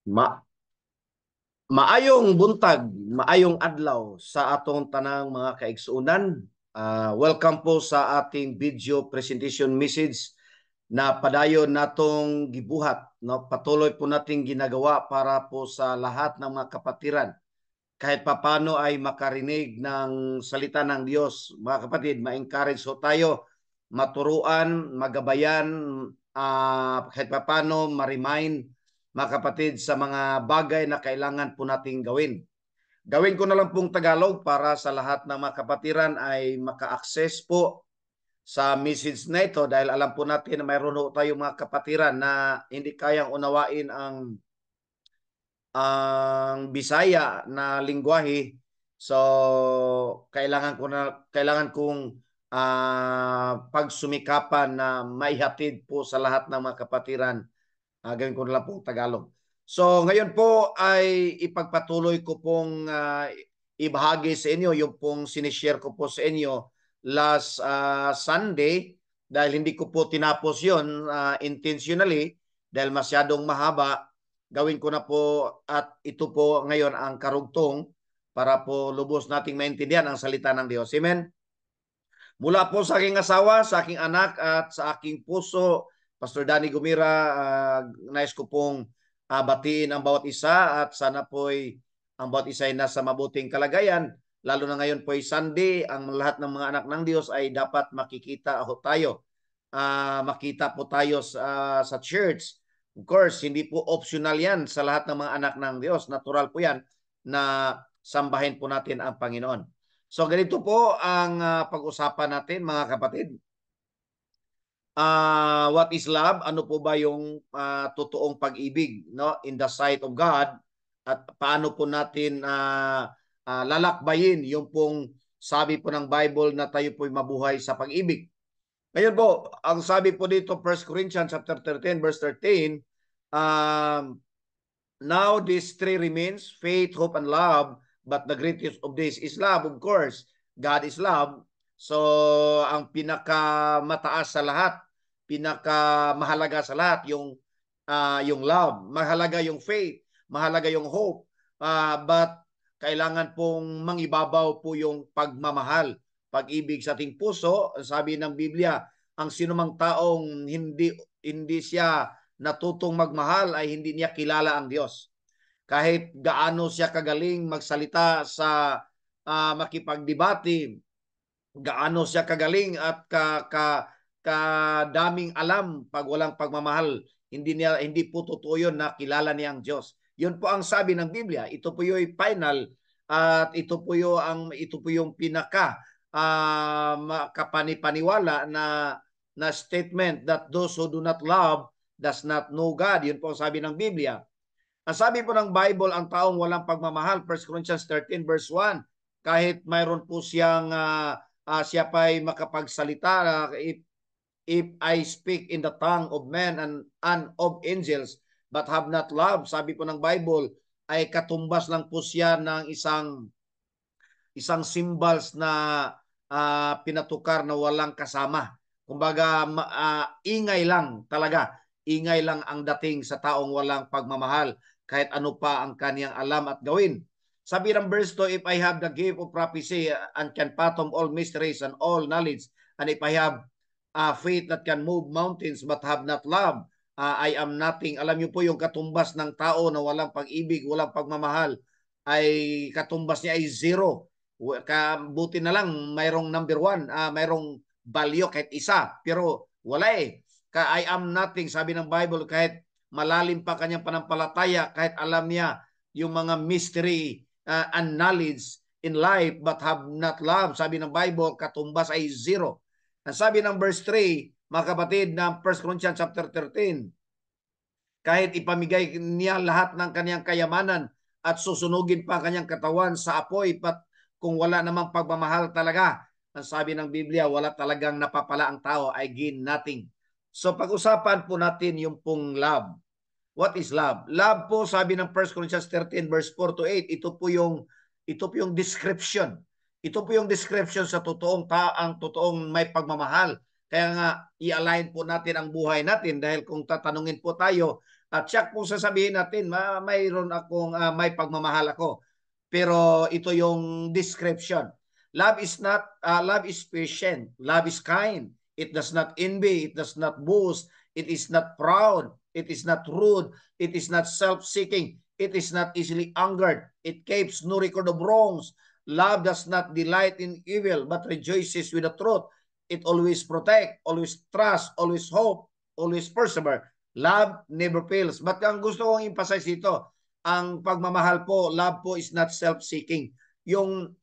Ma Maayong buntag, maayong adlaw sa atong tanang mga kaigsuunan. Welcome po sa ating video presentation message na padayon natong gibuhat. No? Patuloy po nating ginagawa para po sa lahat ng mga kapatiran. Kahit papano ay makarinig ng salita ng Diyos. Mga kapatid, ma-encourage ho tayo, maturuan, magabayan, kahit papano ma-remind mga kapatid sa mga bagay na kailangan po nating gawin. Gawin ko na lang pong Tagalog para sa lahat ng mga kapatiran ay maka-access po sa message na ito dahil alam po natin na mayroon po tayong mga kapatiran na hindi kayang unawain ang Bisaya na lingwahe. So kailangan kong pagsumikapan na maihatid po sa lahat ng mga kapatiran. Gawin ko na lang pong Tagalog. So ngayon po ay ipagpatuloy ko pong ibahagi sa inyo yung pong sinishare ko po sa inyo last Sunday dahil hindi ko po tinapos yon intentionally dahil masyadong mahaba. Gawin ko na po at ito po ngayon ang karugtong para po lubos nating maintindihan ang salita ng Diyos. Amen? Mula po sa aking asawa, sa aking anak at sa aking puso, Pastor Danny Gumira, nais ko pong batiin ang bawat isa at sana po'y ang bawat isa ay nasa mabuting kalagayan. Lalo na ngayon po'y Sunday, ang lahat ng mga anak ng Diyos ay dapat makikita ho tayo. Makita po tayo sa church. Of course, hindi po optional yan sa lahat ng mga anak ng Diyos. Natural po yan na sambahin po natin ang Panginoon. So ganito po ang pag-usapan natin mga kapatid. What is love? Ano po ba yung totoong pag-ibig, no, in the sight of God, at paano po natin lalakbayin yung pong sabi po ng Bible na tayo po'y mabuhay sa pag-ibig. Ngayon po, ang sabi po dito 1 Corinthians chapter 13 verse 13, now these three remains, faith, hope, and love, but the greatest of these is love. Of course, God is love. So, ang pinakamataas sa lahat, pinakamahalaga sa lahat, yung love. Mahalaga yung faith, mahalaga yung hope. But kailangan pong mangibabaw po yung pagmamahal, pag-ibig sa ating puso. Sabi ng Biblia, ang sinumang taong hindi siya natutong magmahal ay hindi niya kilala ang Diyos. Kahit gaano siya kagaling magsalita sa makipagdebate, gaano siya kagaling at kadaming alam, pag walang pagmamahal, hindi po totoo yun na kilala niya ang Diyos. Yun po ang sabi ng Biblia. Ito po yung final at ito po yung pinaka kapanipaniwala na statement that those who do not love does not know God. Yun po ang sabi ng Biblia. Ang sabi po ng Bible, ang taong walang pagmamahal, 1 Corinthians 13 verse 1, kahit mayroon po siyang siya pa'y makapagsalita, if I speak in the tongue of men and of angels, but have not love, sabi po ng Bible, ay katumbas lang po siya ng isang symbols na pinatukar na walang kasama. Kumbaga, ingay lang talaga. Ingay lang ang dating sa taong walang pagmamahal kahit ano pa ang kaniyang alam at gawin. Sabi ng verse 2, if I have the gift of prophecy and can fathom all mysteries and all knowledge, and if I have faith that can move mountains but have not love, I am nothing. Alam niyo po yung katumbas ng tao na walang pag-ibig, walang pagmamahal, ay katumbas niya ay zero. Buti na lang mayroong number one, mayroong value kahit isa, pero wala eh. I am nothing, sabi ng Bible, kahit malalim pa kanyang panampalataya, kahit alam niya yung mga mystery and knowledge in life, but have not love, sabi ng Bible, katumbas ay zero. Ang sabi ng verse 3, mga kapatid, ng 1 Corinthians chapter 13, kahit ipamigay niya lahat ng kanyang kayamanan at susunugin pa kanyang katawan sa apoy, kung wala namang pagmamahal talaga, ang sabi ng Biblia, wala talagang napapala ang tao, ay gain nothing. So pag-usapan po natin yung pong love. What is love? Love po, sabi ng 1 Corinthians 13 verse 4 to 8, ito po yung description. Ito po yung description sa ang totoong may pagmamahal. Kaya nga, i-align po natin ang buhay natin dahil kung tatanungin po tayo, At siya po sasabihin natin, mayroon akong may pagmamahal ako. Pero ito yung description. Love is patient, love is kind. It does not envy, it does not boast, it is not proud, it is not rude, it is not self-seeking, it is not easily angered, it keeps no record of wrongs. Love does not delight in evil, but rejoices with the truth. It always protect, always trust, always hope, always persevere. Love never fails. But ang gusto kong emphasize dito, ang pagmamahal po, love po is not self-seeking. Yung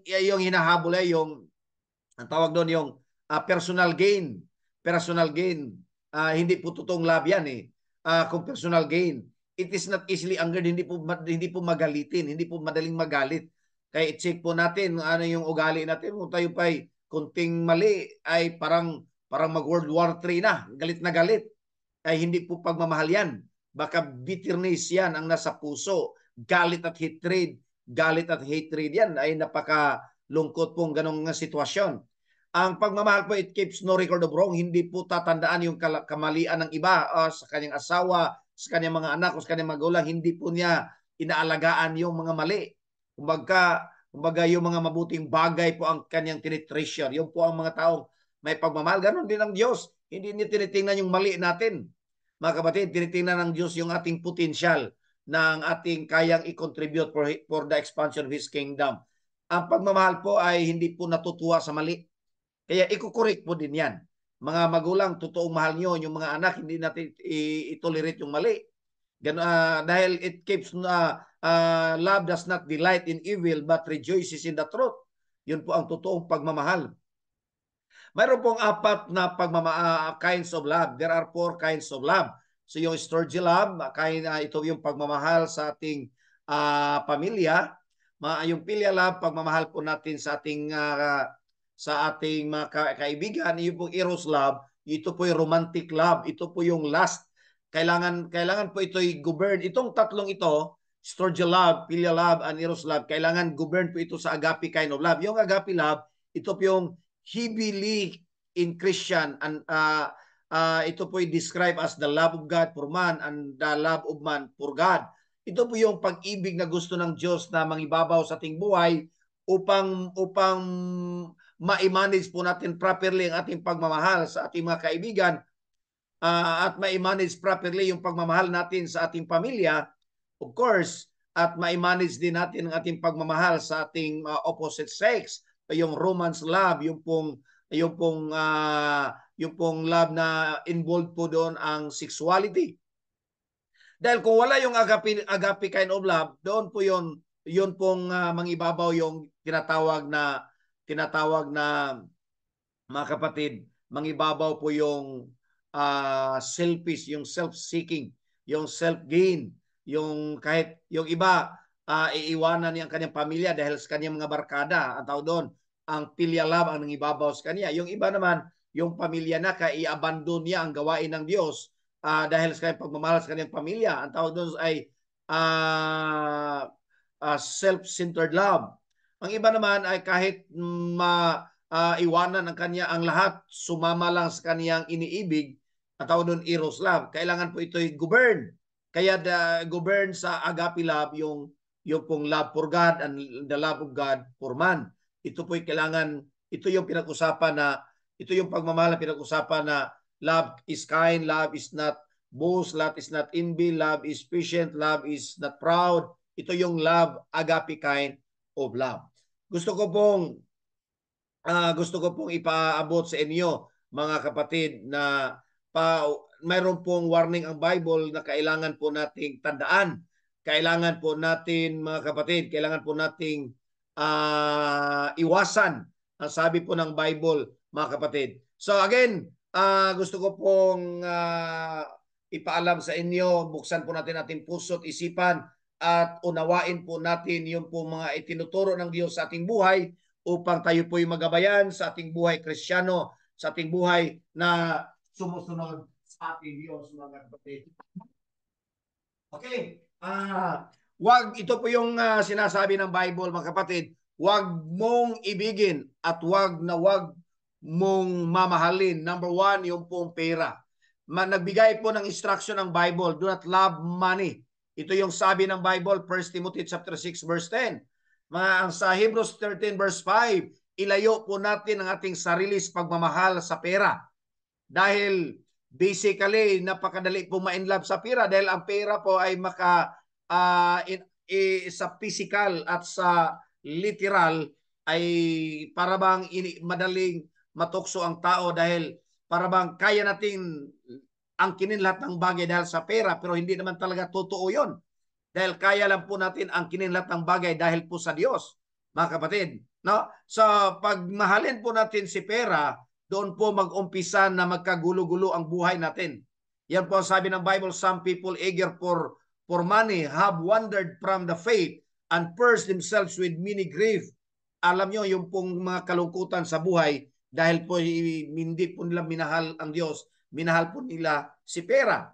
hinahabol ay yung ang tawag doon yung personal gain. Personal gain. Hindi po totoong love yan eh. Kung personal gain. It is not easily angered, hindi po magalitin, hindi po madaling magalit. Kaya i-check po natin ano yung ugali natin. Kung tayo pa'y kunting mali ay parang mag World War III na galit. Ay hindi po pagmamahal yan. Baka bitterness yan ang nasa puso. Galit at hatred yan ay napakalungkot pong ganong sitwasyon. Ang pagmamahal po, it keeps no record of wrong. Hindi po tatandaan yung kamalian ng iba sa kanyang asawa, sa kanyang mga anak, o sa kanyang magulang. Hindi po niya inaalagaan yung mga mali. Kumbaga yung mga mabuting bagay po ang kanyang tinitreasure. Yung po ang mga taong may pagmamahal. Ganon din ang Diyos. Hindi niya tinitingnan yung mali natin. Mga kapatid, tinitingnan ng Diyos yung ating potensyal ng ating kayang i-contribute for the expansion of His kingdom. Ang pagmamahal po ay hindi po natutuwa sa mali. Kaya ikukorek po din yan. Mga magulang, totoong mahal nyo yung mga anak, hindi natin i-tolerate yung mali. Dahil it keeps, love does not delight in evil but rejoices in the truth. Yun po ang totoong pagmamahal. Mayroon pong apat na kinds of love. There are 4 kinds of love. So yung storge love, ito yung pagmamahal sa ating pamilya. Yung philia love, pagmamahal po natin sa ating mga kaibigan. Yung pong eros love, ito po yung romantic love. Ito po yung lust. Kailangan po ito'y govern. Itong tatlong ito, storge love, philia love, and eros love, kailangan govern po ito sa agape kind of love. Yung agape love, ito po yung heavily in Christian, and ito po i-describe as the love of God for man and the love of man for God. Ito po yung pag-ibig na gusto ng Diyos na mangibabaw sa ating buhay upang ma-manage po natin properly ang ating pagmamahal sa ating mga kaibigan, at ma-manage properly yung pagmamahal natin sa ating pamilya, of course, at ma-manage din natin ang ating pagmamahal sa ating opposite sex, yung romance love, yung pong love na involved po doon ang sexuality. Dahil kung wala yung agape kind of love, doon po yun pong mangibabaw yung tinatawag na mga kapatid, mangibabaw po yung selfish, yung self-seeking, yung self-gain, yung kahit yung iba iiwanan niya ang kanyang pamilya dahil sa kanyang mga barkada. Ang tawag doon, ang philia love ang nangibabaw sa kanya. Yung iba naman, yung pamilya na i-abandon niya ang gawain ng Diyos dahil sa kanyang pagmamahal sa kanyang pamilya. Ang tawag doon ay self-centered love. Ang iba naman ay kahit iwanan ang lahat, sumama lang sa kaniyang iniibig, ang tawag doon eros love. Kailangan po ito'y govern. Kaya govern sa agape love yung pong love for God and the love of God for man. Ito po'y kailangan, ito yung pinag-usapan ito yung pagmamahal na pinag-usapan na love is kind, love is not boast, love is not envy, love is patient, love is not proud. Ito yung love, agape kind of love. Gusto ko pong ipaabot sa inyo, mga kapatid, na mayroon pong warning ang Bible na kailangan po nating tandaan. Kailangan po natin, mga kapatid, kailangan po nating iwasan ang sabi po ng Bible, mga kapatid. So again, gusto ko pong ipaalam sa inyo, buksan po natin ating puso at isipan at unawain po natin yung po mga itinuturo ng Diyos sa ating buhay upang tayo po'y magabayan sa ating buhay Kristiyano, sa ating buhay na sumusunod sa ating Diyos, mga kapatid. Okay. Ito po yung sinasabi ng Bible, mga kapatid. Wag mong ibigin at wag mong mamahalin. Number 1, yung pong pera. nagbigay po ng instruction ng Bible, do not love money. Ito yung sabi ng Bible, 1 Timothy chapter 6 verse 10. Sa Hebrews 13 verse 5, ilayo po natin ang ating sarili sa pagmamahal sa pera. Dahil basically, napakadali po ma-inlove sa pera dahil ang pera po ay sa physical at sa literal ay para bang madaling matukso ang tao dahil para bang kaya nating angkinin lahat ng bagay dahil sa pera, pero hindi naman talaga totoo yon. Dahil kaya lang po natin angkinin lahat ng bagay dahil po sa Diyos, mga kapatid. No? Sa pagmahalin po natin si pera, doon po mag-umpisa na magkagulo-gulo ang buhay natin. Yan po ang sabi ng Bible, some people eager for money have wandered from the faith and purged themselves with many grief. Alam nyo, yung pong mga kalungkutan sa buhay dahil po hindi po nila minahal ang Diyos, minahal po nila si pera.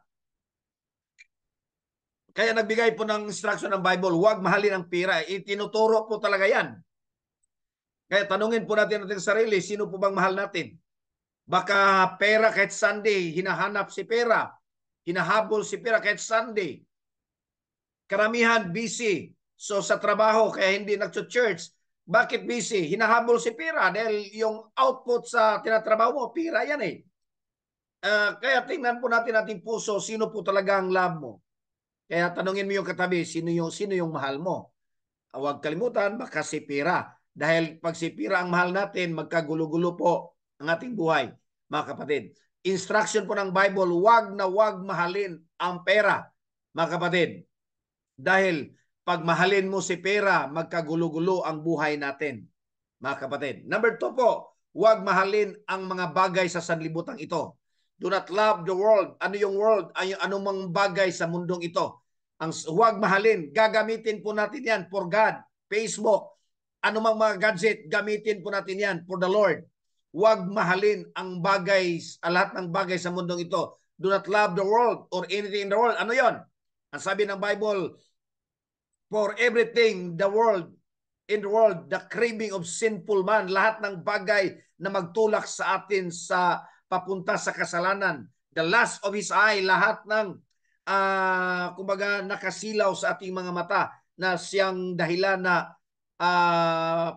Kaya nagbigay po ng instruction ng Bible, huwag mahalin ang pera. Itinuturo po talaga yan. Kaya tanungin po natin ating sarili, sino po bang mahal natin? Baka pera kahit Sunday, hinahanap si pera. Hinahabol si pera kahit Sunday. Karamihan busy. So sa trabaho, kaya hindi nagcho-church. Bakit busy? Hinahabol si pera dahil yung output sa tinatrabaho mo, pera yan eh. Kaya tingnan po natin ating puso, sino po talaga ang love mo. Kaya tanungin mo yung katabi, sino yung mahal mo? Huwag kalimutan, baka si pera. Dahil pag si pera ang mahal natin, magkagulo-gulo po ang ating buhay, mga kapatid. Instruction po ng Bible, huwag na huwag mahalin ang pera, mga kapatid. Dahil pag mahalin mo si pera, magkagulo-gulo ang buhay natin, mga kapatid. Number 2 po, huwag mahalin ang mga bagay sa sanlibutan ito. Do not love the world. Ano yung world? Ano mang bagay sa mundong ito. Huwag mahalin. Gagamitin po natin yan for God. Facebook, ano mang mga gadget, gamitin po natin yan for the Lord. Huwag mahalin ang bagay, lahat ng bagay sa mundong ito. Do not love the world or anything in the world. Ano yon? Ang sabi ng Bible, for everything in the world, the craving of sinful man, lahat ng bagay na magtulak sa atin sa papunta sa kasalanan. The lust of his eye, lahat ng kumbaga nakasilaw sa ating mga mata na siyang dahilan na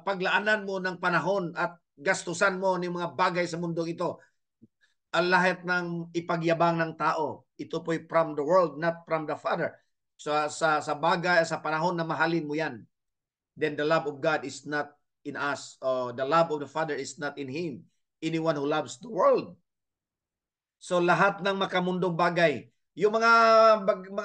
paglaanan mo ng panahon at gastusan mo ng mga bagay sa mundong ito. Ang lahat ng ipagyabang ng tao, ito po'y from the world, not from the Father. So, sa bagay, sa panahon na mahalin mo yan, then the love of God is not in us. The love of the Father is not in Him. Anyone who loves the world. So lahat ng makamundong bagay, yung mga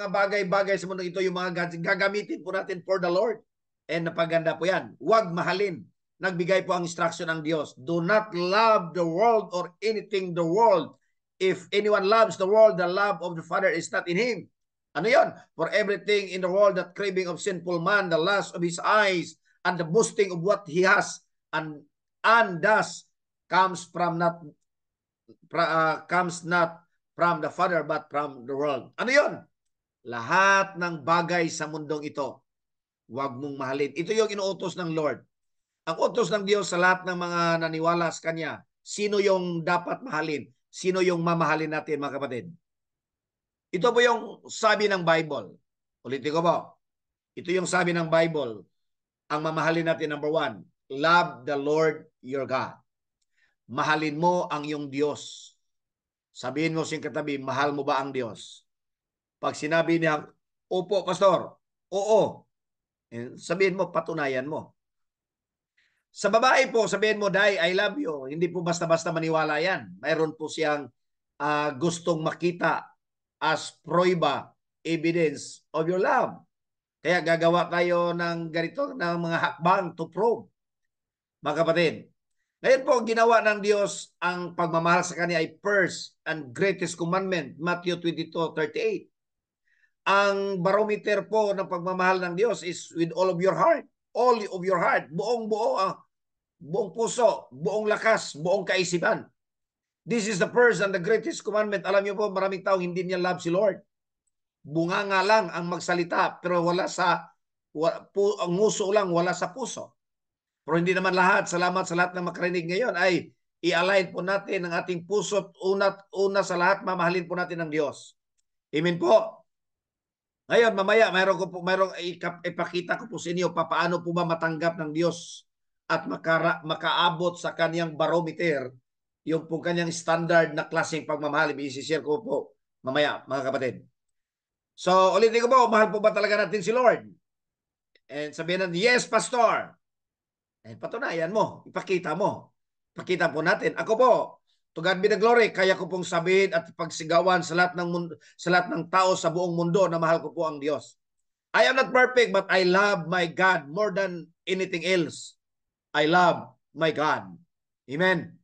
bagay-bagay sa mundo ito, yung mga gagamitin po natin for the Lord. And napaganda po yan. Huwag mahalin. Nagbigay po ang instruction ng Diyos. Do not love the world or anything the world. If anyone loves the world, the love of the Father is not in him. Ano yon? For everything in the world, that craving of sinful man, the lust of his eyes, and the boasting of what he has, and thus comes not from the Father, but from the world. Ano yon? Lahat ng bagay sa mundong ito, huwag mong mahalin. Ito yung inuutos ng Lord. Ang utos ng Diyos sa lahat ng mga naniwala sa Kanya, sino yung dapat mahalin? Sino yung mamahalin natin, mga kapatid? Ito po yung sabi ng Bible. Ulitin ko po. Ito yung sabi ng Bible. Ang mamahalin natin, number 1, love the Lord your God. Mahalin mo ang iyong Diyos. Sabihin mo siyang katabi, mahal mo ba ang Diyos? Pag sinabi niya, opo, pastor, oo. Sabihin mo, patunayan mo. Sa babae po, sabihin mo, Day, I love you. Hindi po basta-basta maniwala yan. Mayroon po siyang gustong makita as prueba, evidence of your love. Kaya gagawa tayo ng ganito, ng mga hakbang to prove. Mga kapatid, ngayon po, ginawa ng Diyos ang pagmamahal sa Kanya ay first and greatest commandment, Matthew 22:38. Ang barometer po ng pagmamahal ng Diyos is with all of your heart. All of your heart. Buong-buo, buong puso, buong lakas, buong kaisipan. This is the first and the greatest commandment. Alam niyo po, maraming tao hindi niya love si Lord. Bunga nga lang ang magsalita, pero wala sa, ang nguso lang, wala sa puso. Pero hindi naman lahat, salamat sa lahat na makarinig ngayon, ay I-align po natin ang ating puso at una sa lahat, mamahalin po natin ang Diyos. Amen po. Ngayon, mamaya, mayroong ipakita ko po sa inyo paano po ba matanggap ng Diyos at makaabot sa kanyang barometer, yung po kanyang standard na klaseng pagmamahal. I-share ko po mamaya, mga kapatid. So, ulitin ko po, mahal po ba talaga natin si Lord? And sabihin natin, yes, Pastor. Eh, patunayan mo, ipakita mo. Pakita po natin. Ako po, to God be the glory, kaya ko pong sabihin at pagsigawan sa lahat ng mundo, sa lahat ng tao sa buong mundo na mahal ko po ang Diyos. I am not perfect, but I love my God more than anything else. I love my God. Amen.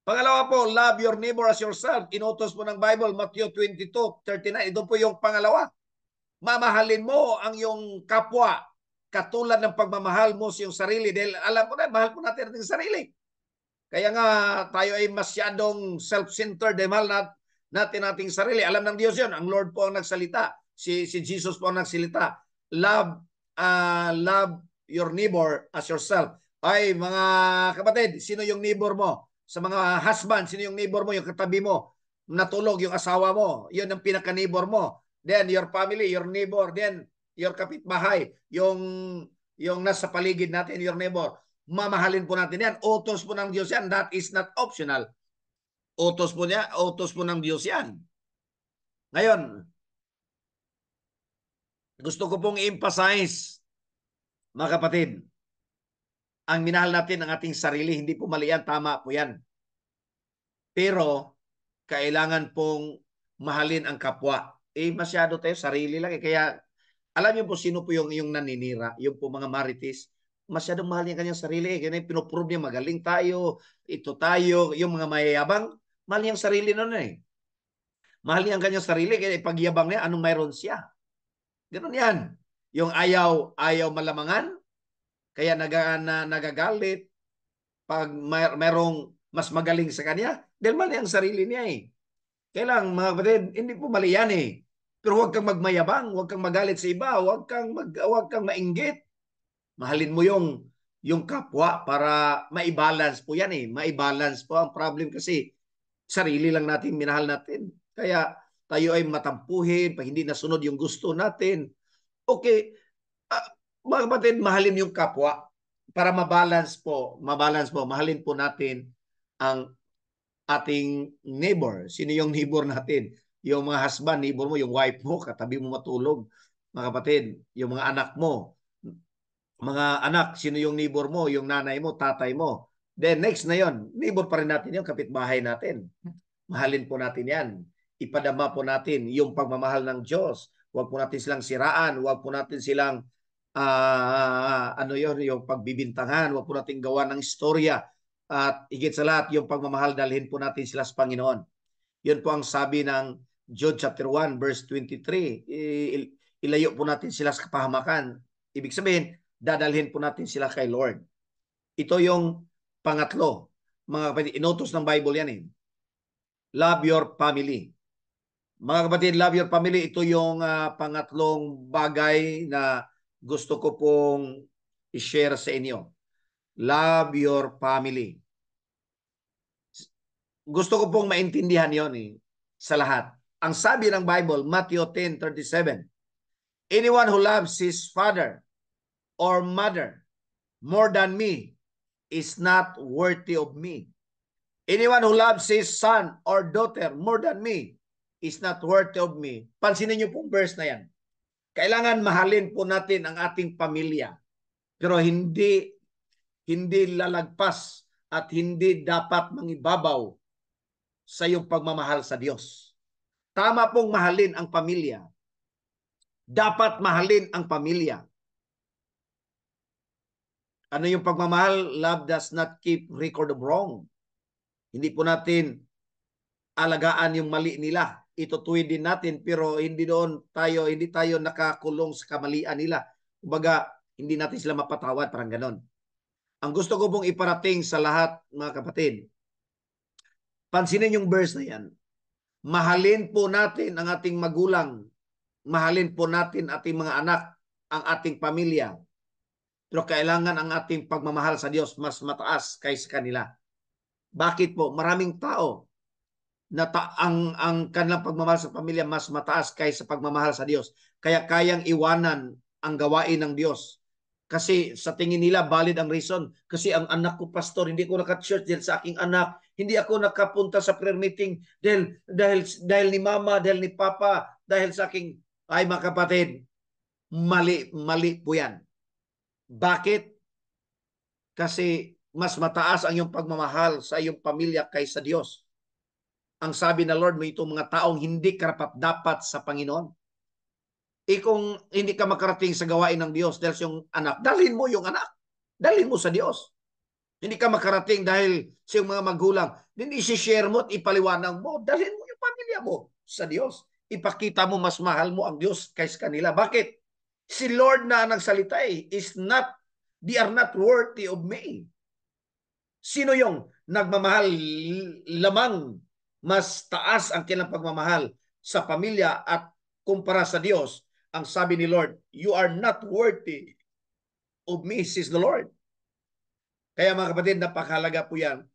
Pangalawa po, love your neighbor as yourself. Inutos po ng Bible, Matthew 22:39. Ito po yung pangalawa. Mamahalin mo ang iyong kapwa katulad ng pagmamahal mo sa iyong sarili. Dahil alam ko na, mahal po natin ang sarili. Kaya nga tayo ay masyadong self-centered. Dahil mahal natin ating sarili. Alam ng Diyos yun. Ang Lord po ang nagsalita. Si Jesus po ang nagsalita. Love your neighbor as yourself. Ay, mga kapatid, sino yung neighbor mo? Sa mga husband, sino yung neighbor mo? Yung katabi mo, natulog, yung asawa mo. Yun ang pinaka-neighbor mo. Then your family, your neighbor. Then your kapitbahay, yung nasa paligid natin, your neighbor. Mamahalin po natin yan. Utos po ng Diyos yan. That is not optional. Utos po niya, utos po ng Diyos yan. Ngayon, gusto ko pong i-emphasize, mga kapatid, ang minahal natin ang ating sarili, hindi po mali yan, tama po yan. Pero, kailangan pong mahalin ang kapwa. Masyado tayo, sarili lang. Kaya, alam niyo po sino po yung naninira, yung po mga marites. Masyadong mahal niya kanyang sarili. Kaya pinoprove niya, magaling tayo, ito tayo, yung mga mayayabang, mahal niya ang sarili nun eh. Mahal niya ang kanyang sarili, kaya pagyabang niya, anong mayroon siya? Ganun yan. Yung ayaw malamangan, kaya nagagalit pag mayroong mas magaling sa kanya, dahil mali ang sarili niya eh. Kaya lang, mga kapatid, hindi po mali yan eh. Pero huwag kang magmayabang, huwag kang magalit sa iba, huwag kang mainggit. Mahalin mo yung kapwa para maibalance po yan eh. Maibalance po. Ang problem kasi, sarili lang natin, minahal natin. Kaya tayo ay matampuhin, pag hindi nasunod yung gusto natin. Okay, mga kapatid, mahalin yung kapwa para mabalance po, mahalin po natin ang ating neighbor. Sino yung neighbor natin? Yung mga husband, neighbor mo, yung wife mo, katabi mo matulog. Mga kapatid, yung mga anak mo. Mga anak, sino yung neighbor mo? Yung nanay mo, tatay mo. Then next na yon, neighbor pa rin natin yung kapitbahay natin. Mahalin po natin yan. Ipadama po natin yung pagmamahal ng Diyos. Huwag po natin silang siraan. Huwag po natin silang yung pagbibintangan. Huwag po natin gawa ng istorya. At higit sa lahat, yung pagmamahal, dalhin po natin sila sa Panginoon. Yun po ang sabi ng Jude chapter 1 verse 23. Ilayo po natin sila sa kapahamakan. Ibig sabihin, dadalhin po natin sila kay Lord. Ito yung pangatlo. Mga kapatid, inutos ng Bible yan eh. Love your family. Mga kapatid, love your family. Ito yung pangatlong bagay na gusto ko pong i-share sa inyo. Love your family. Gusto ko pong maintindihan yon eh, sa lahat. Ang sabi ng Bible, Matthew 10:37, anyone who loves his father or mother more than me is not worthy of me. Anyone who loves his son or daughter more than me is not worthy of me. Pansinin niyo pong verse na yan. Kailangan mahalin po natin ang ating pamilya. Pero hindi lalagpas at hindi dapat mangibabaw sa iyong pagmamahal sa Diyos. Tama pong mahalin ang pamilya. Dapat mahalin ang pamilya. Ano yung pagmamahal? Love does not keep record of wrong. Hindi po natin alagaan yung mali nila. Itutuwid din natin, pero hindi tayo nakakulong sa kamalian nila. Kumbaga, hindi natin sila mapatawad, parang ganon. Ang gusto ko pong iparating sa lahat, mga kapatid, pansinin yung verse na yan. Mahalin po natin ang ating magulang. Mahalin po natin ating mga anak, ang ating pamilya. Pero kailangan ang ating pagmamahal sa Diyos mas mataas kaysa kanila. Bakit po? Maraming tao na ang kanilang pagmamahal sa pamilya mas mataas kaysa pagmamahal sa Diyos. Kaya kayang iwanan ang gawain ng Diyos. Kasi sa tingin nila, valid ang reason. Kasi ang anak ko, pastor, hindi ko naka-church dahil sa aking anak. Hindi ako nakapunta sa prayer meeting dahil ni mama, dahil ni papa, dahil sa aking, ay mga kapatid, mali po yan. Bakit? Kasi mas mataas ang iyong pagmamahal sa iyong pamilya kaysa Diyos. Ang sabi ng Lord, may itong mga taong hindi karapat-dapat sa Panginoon. Kung hindi ka makarating sa gawain ng Diyos dahil sa iyong anak, dalhin mo yung anak. Dalhin mo sa Diyos. Hindi ka makarating dahil sa iyong mga magulang. Hindi isi-share mo at ipaliwanag mo. Dalhin mo yung pamilya mo sa Diyos. Ipakita mo mas mahal mo ang Diyos kaysa kanila. Bakit? Si Lord na nagsalita they are not worthy of me. Sino yung nagmamahal lamang mas taas ang kanilang pagmamahal sa pamilya at kumpara sa Diyos? Ang sabi ni Lord, you are not worthy of me, says the Lord. Kaya mga kapatid, napakahalaga po yan.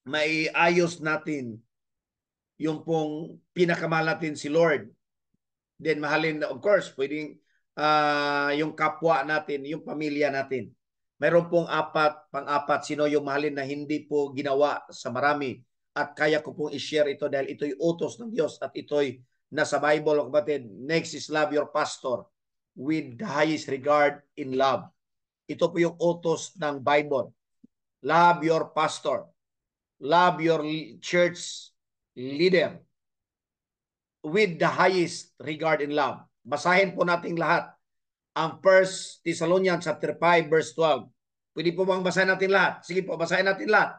Maiayos natin yung pong pinakamahal natin si Lord. Then mahalin, of course, pwedeng yung kapwa natin, yung pamilya natin. Mayroon pong pang-apat, sino yung mahalin na hindi po ginawa sa marami. At kaya ko pong i-share ito dahil ito'y utos ng Diyos at ito'y nasa Bible, kapatid. Next is love your pastor with the highest regard in love. Ito po yung utos ng Bible. Love your pastor. Love your church leader with the highest regard in love. Basahin po natin lahat ang 1 Thessalonians chapter 5 verse 12. Pwede po bang basahin natin lahat? Sige po, basahin natin lahat.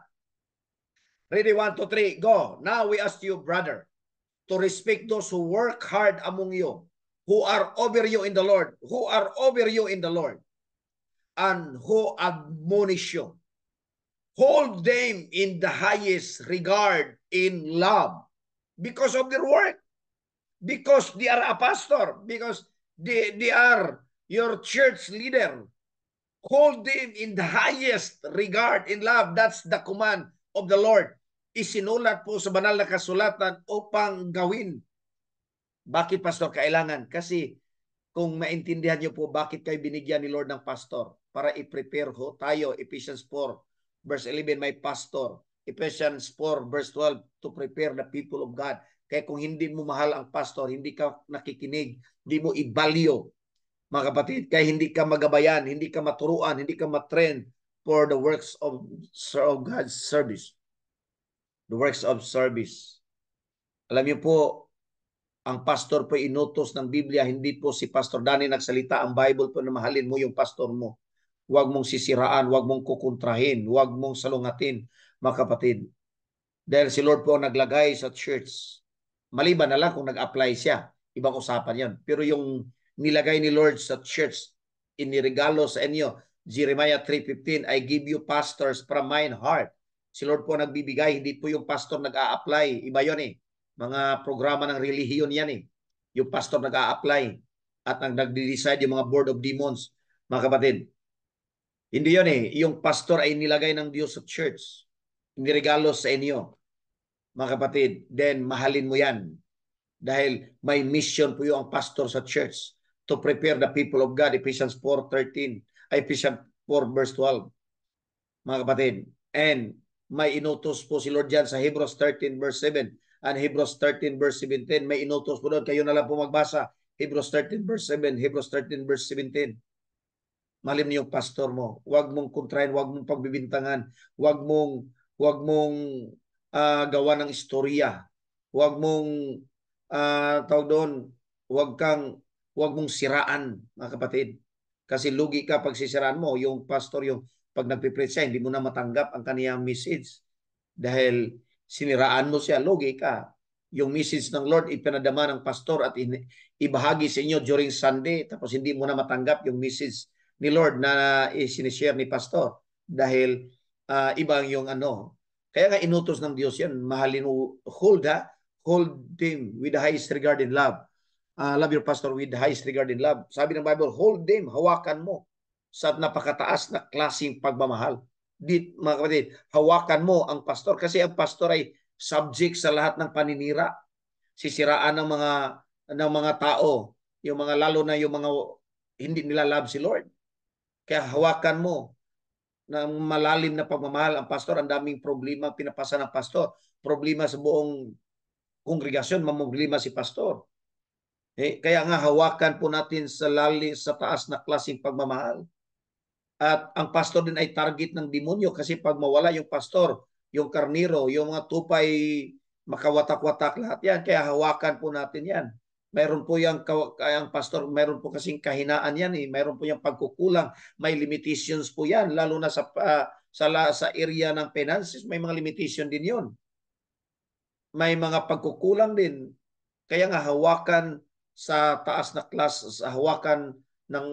Ready, 1, 2, 3, go. Now we ask you, brother, to respect those who work hard among you, who are over you in the Lord, and who admonish you. Hold them in the highest regard in love because of their work, because they are a pastor, because they are your church leader. Hold them in the highest regard in love. That's the command of the Lord. Isinulat po sa banal na kasulatan upang gawin. Bakit, pastor, kailangan? Kasi kung maintindihan niyo po bakit kayo binigyan ni Lord ng pastor, para i-prepare ho tayo. Ephesians 4 verse 11, may pastor. Ephesians 4 verse 12, to prepare the people of God. Kaya kung hindi mo mahal ang pastor, hindi ka nakikinig, hindi mo i-value, mga kapatid, kaya hindi ka magabayan, hindi ka maturuan, hindi ka matrain for the works of God's service. The works of service. Alam niyo po, ang pastor po inutos ng Biblia, hindi po si Pastor Danny nagsalita. Ang Bible po na mahalin mo yung pastor mo. Huwag mong sisiraan, huwag mong kukontrahin, huwag mong salungatin, mga kapatid. Dahil si Lord po naglagay sa church. Maliban na lang kung nag-apply siya. Ibang usapan yan. Pero yung nilagay ni Lord sa church, inirigalo sa inyo, Jeremiah 3:15, I give you pastors from mine heart. Si Lord po nagbibigay, hindi po yung pastor nag-a-apply. Iba yun eh. Mga programa ng relihiyon yan eh. Yung pastor nag-a-apply at nag-decide yung mga board of demons. Mga kapatid, hindi yun eh. Yung pastor ay nilagay ng Diyos sa church. Iniregalo sa inyo. Mga kapatid, then mahalin mo yan. Dahil may mission po yung pastor sa church to prepare the people of God. Ephesians 4:13, Ephesians 4 verse 12. Mga kapatid, and may inutos po si Lord dyan sa Hebrews 13 verse 7 and Hebrews 13 verse 17. May inutos po doon. Kayo na lang po magbasa. Hebrews 13 verse 7, Hebrews 13 verse 17. Mahalin niyo yung pastor mo. Huwag mong kontrahin, huwag mong pagbibintangan, huwag mong gawa ng istorya. Huwag mong tawag doon, huwag mong siraan, mga kapatid. Kasi lugi ka pag sisiraan mo, yung pastor, yung pag nagpipreach siya, hindi mo na matanggap ang kaniyang message. Dahil siniraan mo siya, lugi ka. Yung message ng Lord, ipinadama ng pastor at ibahagi sa inyo during Sunday, tapos hindi mo na matanggap yung message ni Lord na sinishare ni pastor. Dahil ibang yung ano. Kaya nga inutos ng Diyos yan, mahalin mo, hold them with the highest regard in love. Love your pastor with the highest regard in love. Sabi ng Bible, hold them, hawakan mo sa napakataas na klaseng pagmamahal. Mga kapatid, hawakan mo ang pastor kasi ang pastor ay subject sa lahat ng paninira, sisiraan ng mga tao, yung mga lalo na yung mga hindi nila love si Lord. Kaya hawakan mo ng malalim na pagmamahal ang pastor. Ang daming problema pinapasa ng pastor. Problema sa buong kongregasyon, mamroblema si pastor. Kaya nga hawakan po natin sa taas na klaseng pagmamahal. At ang pastor din ay target ng demonyo kasi pag mawala yung pastor, yung karniro, yung mga tupay, makawatak-watak lahat yan. Kaya hawakan po natin yan. Mayroon po ang pastor, mayroon po kasing kahinaan yan. Mayroon po yung pagkukulang. May limitations po yan. Lalo na sa area ng finances, may mga limitation din yun. May mga pagkukulang din. Kaya nga hawakan sa taas na hawakan ng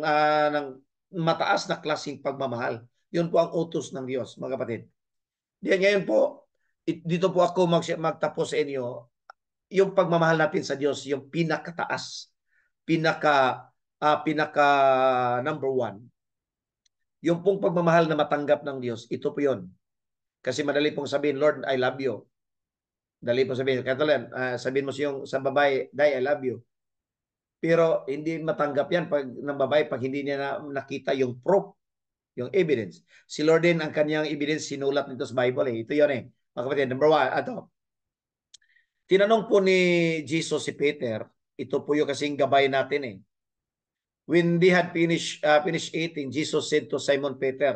mataas na klaseng pagmamahal. Yun po ang utos ng Diyos, mga kapatid. Diyan ngayon po, dito po ako magtapos sa inyo, yung pagmamahal natin sa Diyos, yung pinakataas, pinaka number one. Yung pong pagmamahal na matanggap ng Diyos, ito po yun. Kasi madali pong sabihin, Lord, I love you. Dali pong sabihin. Kaya sabihin mo sa babae, Day, I love you. Pero hindi matanggap yan ng babae pag hindi niya nakita yung proof, yung evidence. Si Lord din ang kanyang evidence sinulat nito sa Bible. Ito yun mga kapatid. Number one, tinanong po ni Jesus si Peter, ito po yung kasing gabay natin. When they had finished eating, Jesus said to Simon Peter,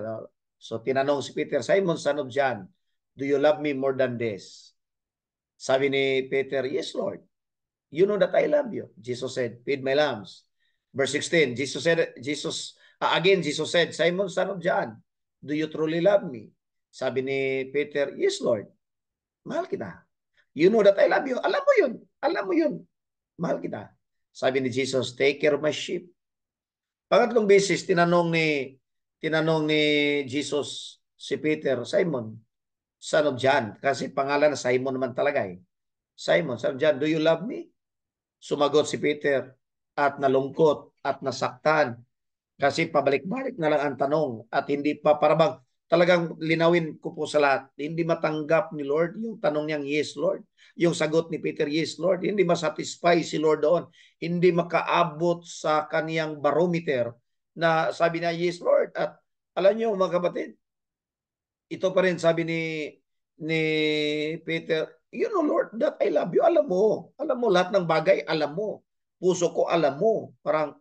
so tinanong si Peter, Simon, son of John, do you love me more than this? Sabi ni Peter, yes, Lord. You know that I love you. Jesus said, feed my lambs. Verse 16, Jesus said, Simon, son of John, do you truly love me? Sabi ni Peter, yes, Lord. Mahal kita. You know that I love you. Alam mo yun. Alam mo yun. Mahal kita. Sabi ni Jesus, take care of my sheep. Pangatlong beses, tinanong ni Jesus si Peter, Simon, son of John. Kasi pangalan na Simon naman talaga Simon, son of John, do you love me? Sumagot si Peter at nalungkot at nasaktan kasi pabalik-balik na lang ang tanong at hindi pa parabang talagang linawin ko po sa lahat. Hindi matanggap ni Lord yung tanong niyang yes Lord. Yung sagot ni Peter yes Lord. Hindi masatisfy si Lord doon. Hindi makaabot sa kaniyang barometer na sabi niya yes Lord. At alam niyo mga kapatid, ito pa rin sabi ni Peter, you know Lord that I love you. Alam mo lahat ng bagay, alam mo. Puso ko alam mo. Parang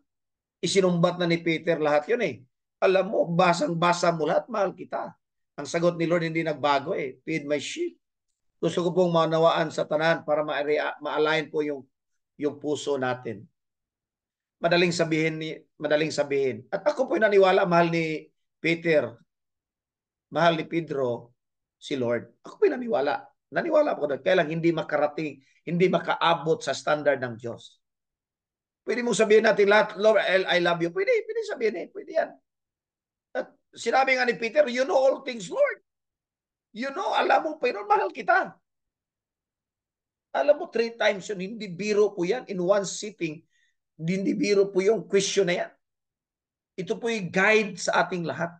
isinumbat na ni Peter lahat yun Alam mo, basang-basa mo lahat, mahal kita. Ang sagot ni Lord hindi nagbago feed my sheep. Gusto ko pong manawaan sa tanan para ma-align po yung puso natin. Madaling sabihin. At ako po naniwala, mahal ni Peter, mahal ni Pedro, si Lord. Ako pinaniwala. Naniwala ako doon. Kaya lang hindi makarating, hindi makaabot sa standard ng Diyos. Pwede mong sabihin natin lahat, Lord, I love you. Pwede sabihin pwede yan. At sinabi nga ni Peter, you know all things, Lord. You know, alam mo, pero mahal kita. Alam mo, 3 times yun, hindi biro po yan. In one sitting, hindi biro po yung question na yan. Ito po yung guide sa ating lahat.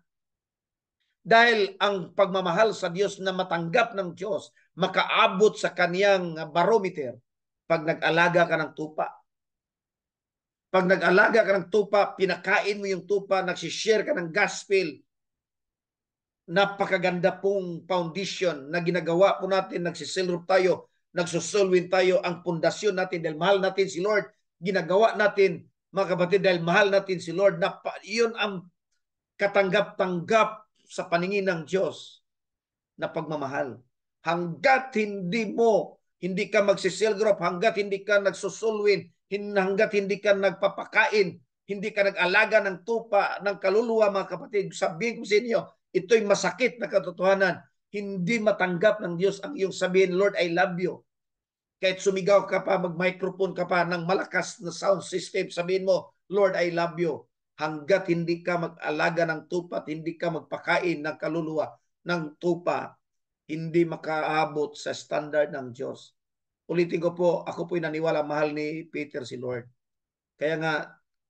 Dahil ang pagmamahal sa Diyos na matanggap ng Diyos, makaabot sa kaniyang barometer pag nag-alaga ka ng tupa. Pag nag-alaga ka ng tupa, pinakain mo yung tupa, nagsishare ka ng gospel, napakaganda pong foundation na ginagawa po natin, nagsisilrup tayo, nagsusulwin tayo ang pundasyon natin dahil mahal natin si Lord. Ginagawa natin, mga kapatid, dahil mahal natin si Lord. Yun ang katanggap-tanggap sa paningin ng Diyos na pagmamahal. Hanggat hindi ka magsisilgrop, hanggat hindi ka nagsusulwin, hanggat hindi ka nagpapakain, hindi ka nag-alaga ng tupa, ng kaluluwa, mga kapatid, sabihin ko sa inyo, ito'y masakit na katotohanan. Hindi matanggap ng Diyos ang iyong sabihin, Lord, I love you. Kahit sumigaw ka pa, mag-microphone ka pa ng malakas na sound system, sabihin mo, Lord, I love you. Hanggat hindi ka mag-alaga ng tupa at hindi ka magpakain ng kaluluwa ng tupa, hindi makaabot sa standard ng Diyos. Ulitin ko po, ako po'y naniwala, mahal ni Peter si Lord. Kaya nga,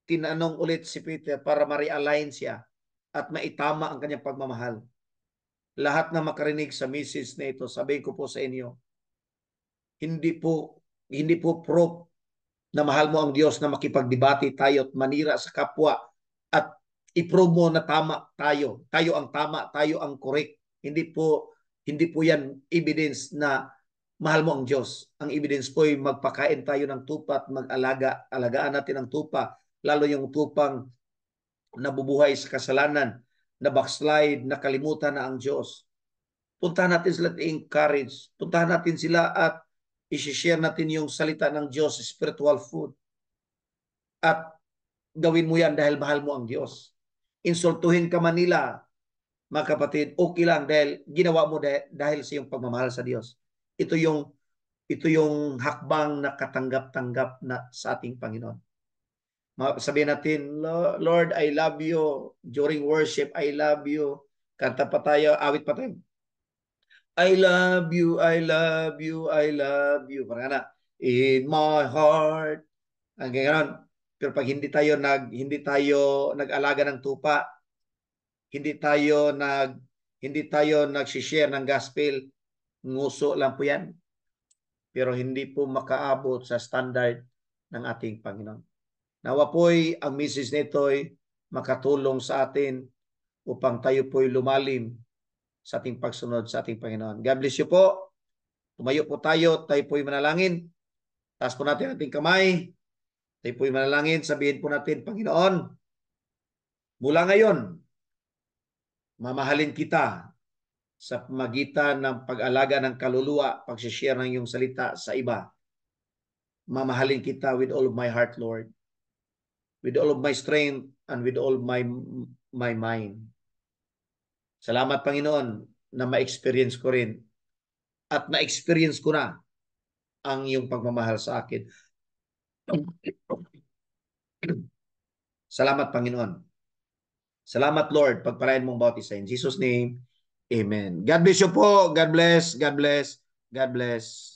tinanong ulit si Peter para ma-realign siya at maitama ang kanyang pagmamahal. lahat na makarinig sa message na ito, sabihin ko po sa inyo, hindi po proof na mahal mo ang Diyos na makipagdebate tayo at manira sa kapwa at i-prove mo na tama tayo. Tayo ang tama, tayo ang correct. Hindi po yan evidence na mahal mo ang Diyos. Ang evidence po ay magpakain tayo ng tupa at alagaan natin ang tupa, lalo yung tupang nabubuhay sa kasalanan, na backslide, nakalimutan na ang Diyos. Puntahan natin sila at encourage. Puntahan natin sila at i-share natin yung salita ng Diyos, spiritual food. At gawin mo yan dahil mahal mo ang Diyos. Insultuhin ka man nila, mga kapatid, okay lang dahil ginawa mo dahil sa iyong pagmamahal sa Diyos. Ito yung hakbang na katanggap-tanggap na sa ating Panginoon. Sabihin natin, Lord, I love you. During worship, I love you. Kanta pa tayo, awit pa tayo. I love you, I love you, I love you. Parang na, in my heart. Ang gano'n. Pero pag hindi tayo nag-alaga ng tupa, hindi tayo nag-share ng gospel, nguso lang po yan. Pero hindi po makaabot sa standard ng ating Panginoon. Nawa po'y ang message nito'y makatulong sa atin upang tayo po'y lumalim sa ating pagsunod sa ating Panginoon. God bless you po. Tumayo po tayo po'y manalangin. Taas po natin ating kamay. Tayo po'y manalangin. Sabihin po natin, Panginoon, mula ngayon, mamahalin kita sa magitan ng pag-alaga ng kaluluwa, pag-share ng iyong salita sa iba. Mamahalin kita with all of my heart, Lord. With all of my strength and with all my mind. Salamat, Panginoon, na ma-experience ko rin at na-experience ko na ang iyong pagmamahal sa akin. Salamat, Panginoon. Salamat, Lord. Pagpalain mong bawat isa. In Jesus' name, amen. God bless you po. God bless. God bless. God bless.